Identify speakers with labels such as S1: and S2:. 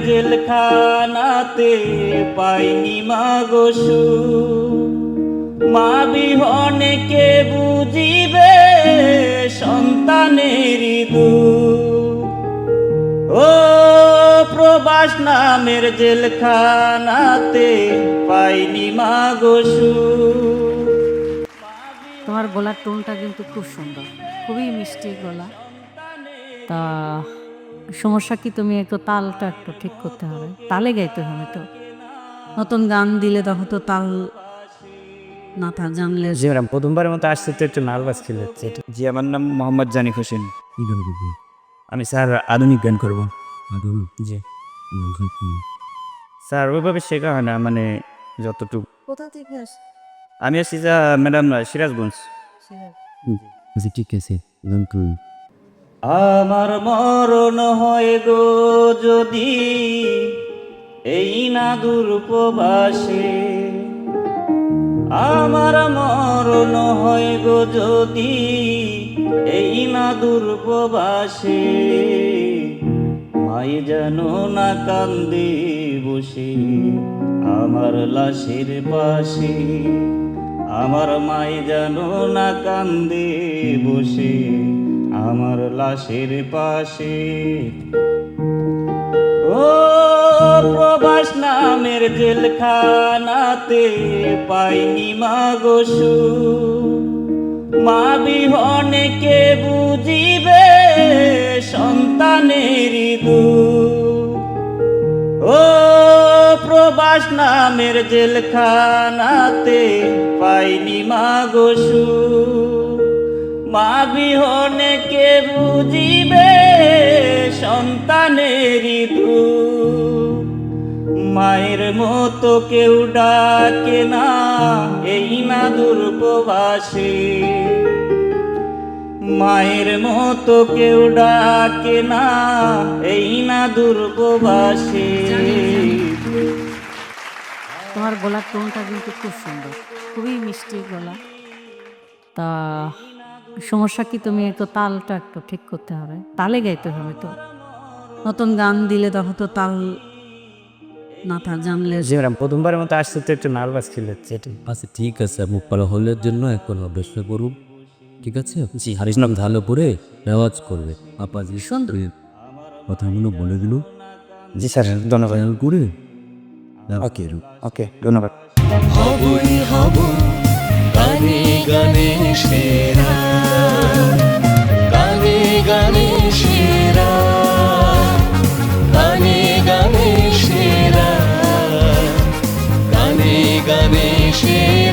S1: জেলখানাতে পাইনি মাগো সুখ। মা বিহনে কে বুঝিবে সন্তানেরই দুঃখ। ও প্রবাস নামের জেলখানাতে পাইনি মাগো সুখ।
S2: তোমার গলার টোনটা কিন্তু খুব সুন্দর, খুবই মিষ্টি গলা। তা সমস্যা কি, তুমি একটু তালটা একটু ঠিক করতে হবে, তালে গাইতে হবে। তো নতুন গান দিলে তখন তো তাল না থাক জানলে।
S3: জি ম্যাডাম, প্রথমবারের মতো আসছে তো একটু নার্ভাস ফিল হচ্ছে। জি, আমার নাম মোহাম্মদ জানিক হোসেন।
S4: কি গান করবো?
S3: আমি স্যার আধুনিক গান করব।
S4: আধুনিক?
S3: জি
S4: গান কি?
S3: স্যার, ওইভাবে শেখা হয় না, মানে যতটুকু।
S2: কোথা থেকে আস?
S3: আমি আসছি যা ম্যাডাম সিরাজগঞ্জ।
S4: আচ্ছা ঠিক আছে, গান করুন।
S1: আমার মরণ হয় গো যদি এই না দূরপ্রবাসে। আমার মরণ হয় গো যদি এই না দূরপ্রবাসে। মাই যেন না কান্দে বসে আমার লাশের পাশে। আমার মাই যেন না কান্দে বসে আমার লাশের পাশে। ও প্রবাস নামের জেলখানাতে পাইনি মাগো সুখ। মা বিহনে কে বুঝিবে সন্তানেরই দুঃখ। ও প্রবাস নামের জেলখানাতে পাইনি মাগো সুখ। মা বিহনে কে বুঝিবে সন্তানেরই দুঃখ। মায়ের মতো কেউ ডাকে না এই না দূরপ্রবাসে। মায়ের মতো কেউ ডাকে না এই না দূরপ্রবাসে।
S2: তোমার গলার টোনটা কিন্তু খুব সুন্দর, খুবই মিষ্টি গলা। তা সমস্যা কি, তুমি একটু তালটা একটু ঠিক করতে হবে, তালে গাইতে হবে। তো নতুন গান দিলে তখন তো তাল না থাক জানলে।
S3: জি ম্যাডাম, প্রথমবারের মতো আসছে তো একটু নার্ভাস ফিল হচ্ছে।
S4: আচ্ছা ঠিক আছে, মুখ পালা হলের জন্য এখন অভ্যস্ত করুন, ঠিক আছে? জি, হারিস নাম ভালো করে রেওয়াজ করবে। আপা যে
S2: সুন্দর।
S4: কথাগুলো বলে দিল,
S3: জি স্যার, ধন্যবাদ।
S4: খেয়াল করে
S3: ওকে ওকে, ধন্যবাদ।
S5: হবই হব গানে গানে সেরা, গানে গানে সেরা, গানে গানে সেরা, গানে গানে সেরা।